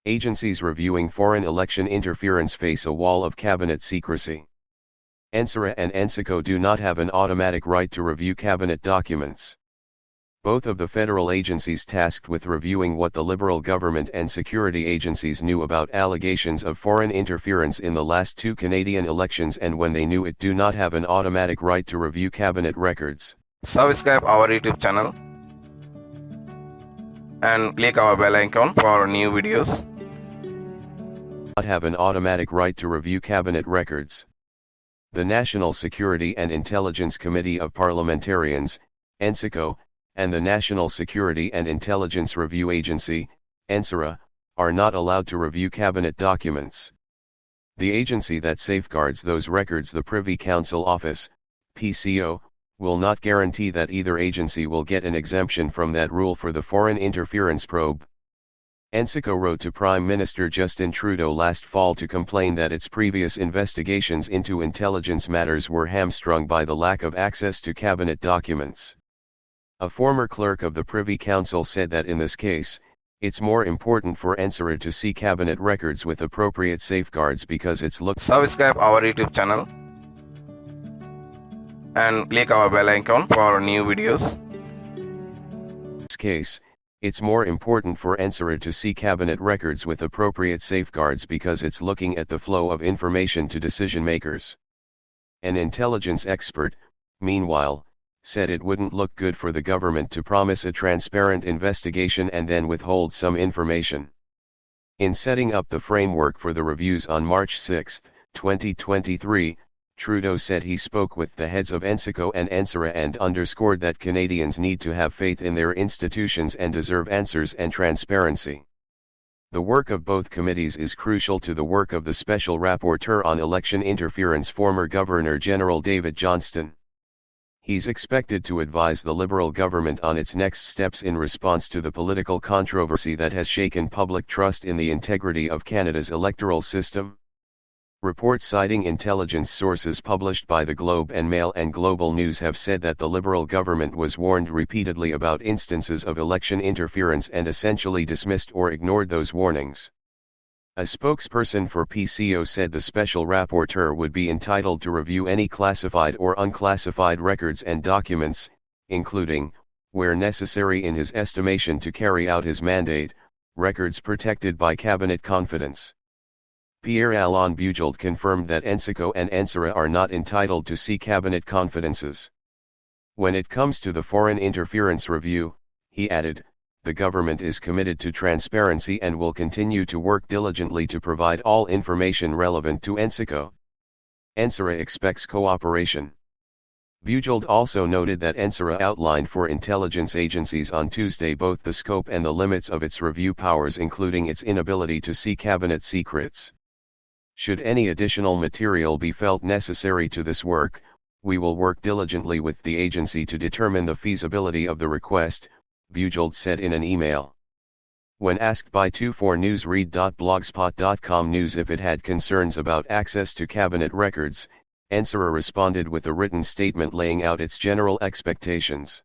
Agencies reviewing foreign election interference face a wall of cabinet secrecy. NSERA and NSICO do not have an automatic right to review cabinet documents. Both of the federal agencies tasked with reviewing what the Liberal government and security agencies knew about allegations of foreign interference in the last two Canadian elections, and when they knew it, do not have an automatic right to review cabinet records. Subscribe our YouTube channel and click our bell icon for new videos. Not have an automatic right to review cabinet records. The National Security and Intelligence Committee of Parliamentarians, NSICO, and the National Security and Intelligence Review Agency, NSERA, are not allowed to review cabinet documents. The agency that safeguards those records, the Privy Council Office, PCO, will not guarantee that either agency will get an exemption from that rule for the foreign interference probe. NSICO wrote to Prime Minister Justin Trudeau last fall to complain that its previous investigations into intelligence matters were hamstrung by the lack of access to cabinet documents. A former clerk of the Privy Council said that in this case, it's more important for NSERA to see cabinet records with appropriate safeguards because it's Subscribe our YouTube channel and click our bell icon for new videos. In this case, it's more important for NSERA to see cabinet records with appropriate safeguards because it's looking at the flow of information to decision makers. An intelligence expert, meanwhile, said it wouldn't look good for the government to promise a transparent investigation and then withhold some information. In setting up the framework for the reviews on March 6, 2023, Trudeau said he spoke with the heads of NSICO and NSERA and underscored that Canadians need to have faith in their institutions and deserve answers and transparency. The work of both committees is crucial to the work of the Special Rapporteur on Election Interference, former Governor-General David Johnston. He's expected to advise the Liberal government on its next steps in response to the political controversy that has shaken public trust in the integrity of Canada's electoral system. Reports citing intelligence sources published by the Globe and Mail and Global News have said that the Liberal government was warned repeatedly about instances of election interference and essentially dismissed or ignored those warnings. A spokesperson for PCO said the Special Rapporteur would be entitled to review any classified or unclassified records and documents, including, where necessary in his estimation to carry out his mandate, records protected by cabinet confidence. Pierre-Alain Bujold confirmed that NSICO and NSERA are not entitled to see cabinet confidences. When it comes to the foreign interference review, he added, the government is committed to transparency and will continue to work diligently to provide all information relevant to NSICO. NSERA expects cooperation. Bujold also noted that NSERA outlined for intelligence agencies on Tuesday both the scope and the limits of its review powers, including its inability to see cabinet secrets. Should any additional material be felt necessary to this work, we will work diligently with the agency to determine the feasibility of the request, Bujold said in an email. When asked by 24newsread.blogspot.com news if it had concerns about access to cabinet records, NSERA responded with a written statement laying out its general expectations.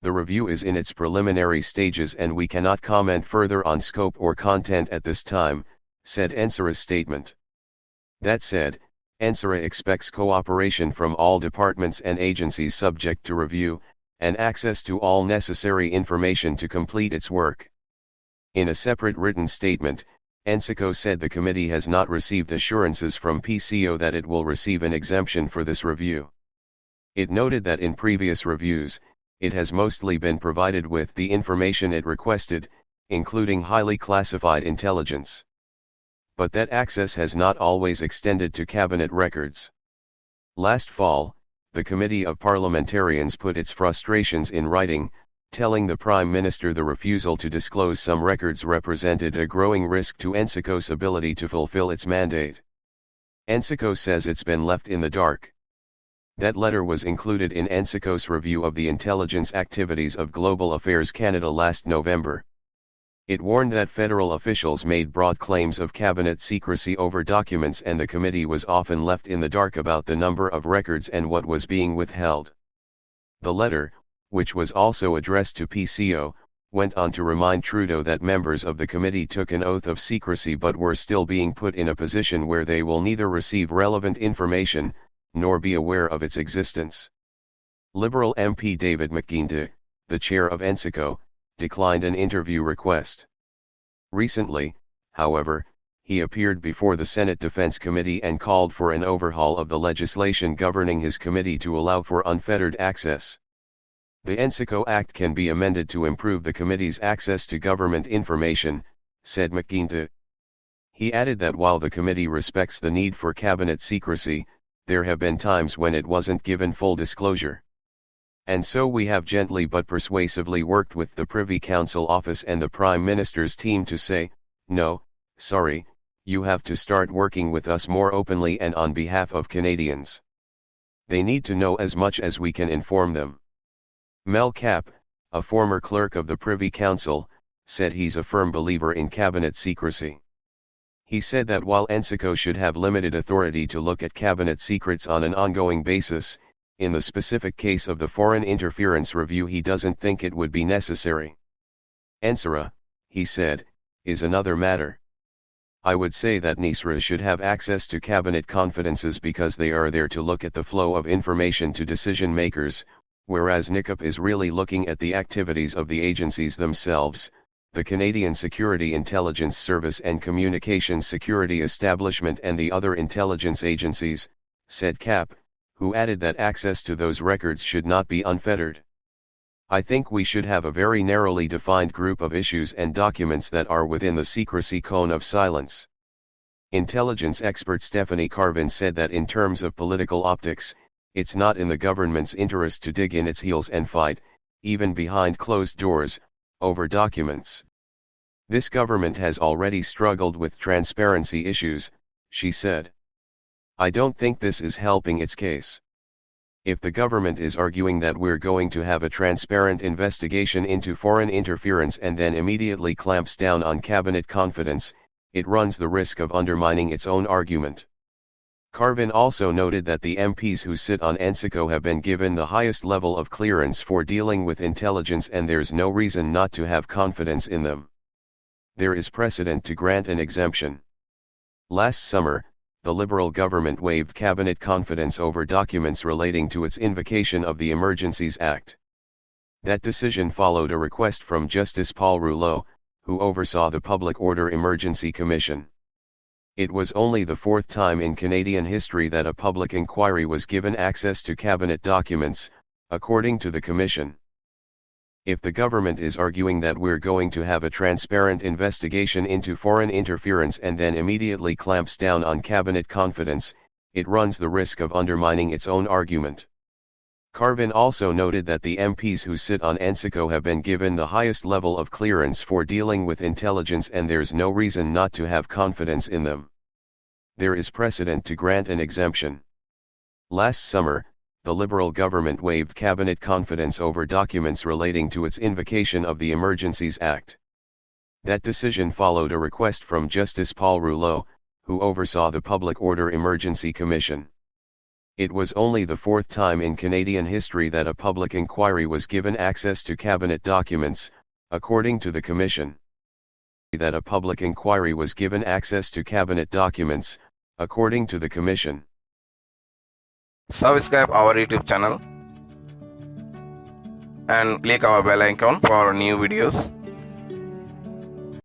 The review is in its preliminary stages and we cannot comment further on scope or content at this time, said NSERA's statement. That said, NSERA expects cooperation from all departments and agencies subject to review, and access to all necessary information to complete its work. In a separate written statement, NSICO said the committee has not received assurances from PCO that it will receive an exemption for this review. It noted that in previous reviews, it has mostly been provided with the information it requested, including highly classified intelligence. But that access has not always extended to cabinet records. Last fall, the Committee of Parliamentarians put its frustrations in writing, telling the Prime Minister the refusal to disclose some records represented a growing risk to NSICO's ability to fulfill its mandate. NSICO says it's been left in the dark. That letter was included in NSICO's review of the intelligence activities of Global Affairs Canada last November. It warned that federal officials made broad claims of cabinet secrecy over documents and the committee was often left in the dark about the number of records and what was being withheld. The letter, which was also addressed to PCO, went on to remind Trudeau that members of the committee took an oath of secrecy but were still being put in a position where they will neither receive relevant information, nor be aware of its existence. Liberal MP David McGuinty, the chair of NSICO, declined an interview request. Recently, however, he appeared before the Senate Defense Committee and called for an overhaul of the legislation governing his committee to allow for unfettered access. The NSICO Act can be amended to improve the committee's access to government information, said McGuinty. He added that while the committee respects the need for cabinet secrecy, there have been times when it wasn't given full disclosure. And so we have gently but persuasively worked with the Privy Council office and the Prime Minister's team to say, no, sorry, you have to start working with us more openly and on behalf of Canadians. They need to know as much as we can inform them. Mel Capp, a former clerk of the Privy Council, said he's a firm believer in cabinet secrecy. He said that while NSICO should have limited authority to look at cabinet secrets on an ongoing basis, in the specific case of the foreign interference review he doesn't think it would be necessary. NSIRA, he said, is another matter. I would say that NSIRA should have access to cabinet confidences because they are there to look at the flow of information to decision makers, whereas NICAP is really looking at the activities of the agencies themselves, the Canadian Security Intelligence Service and Communications Security Establishment and the other intelligence agencies, said Capp, who added that access to those records should not be unfettered. I think we should have a very narrowly defined group of issues and documents that are within the secrecy cone of silence. Intelligence expert Stephanie Carvin said that in terms of political optics, it's not in the government's interest to dig in its heels and fight, even behind closed doors, over documents. This government has already struggled with transparency issues, she said. I don't think this is helping its case. If the government is arguing that we're going to have a transparent investigation into foreign interference and then immediately clamps down on cabinet confidence, it runs the risk of undermining its own argument. Carvin also noted that the MPs who sit on NSICO have been given the highest level of clearance for dealing with intelligence and there's no reason not to have confidence in them. There is precedent to grant an exemption. Last summer, the Liberal government waived cabinet confidence over documents relating to its invocation of the Emergencies Act. That decision followed a request from Justice Paul Rouleau, who oversaw the Public Order Emergency Commission. It was only the fourth time in Canadian history that a public inquiry was given access to cabinet documents, according to the Commission. If the government is arguing that we're going to have a transparent investigation into foreign interference and then immediately clamps down on cabinet confidence, it runs the risk of undermining its own argument. Carvin also noted that the MPs who sit on NSICO have been given the highest level of clearance for dealing with intelligence and there's no reason not to have confidence in them. There is precedent to grant an exemption. Last summer, the Liberal government waived cabinet confidence over documents relating to its invocation of the Emergencies Act. That decision followed a request from Justice Paul Rouleau, who oversaw the Public Order Emergency Commission. It was only the fourth time in Canadian history that a public inquiry was given access to cabinet documents, according to the Commission. That a public inquiry was given access to cabinet documents, according to the Commission. Subscribe our YouTube channel and click our bell icon for new videos.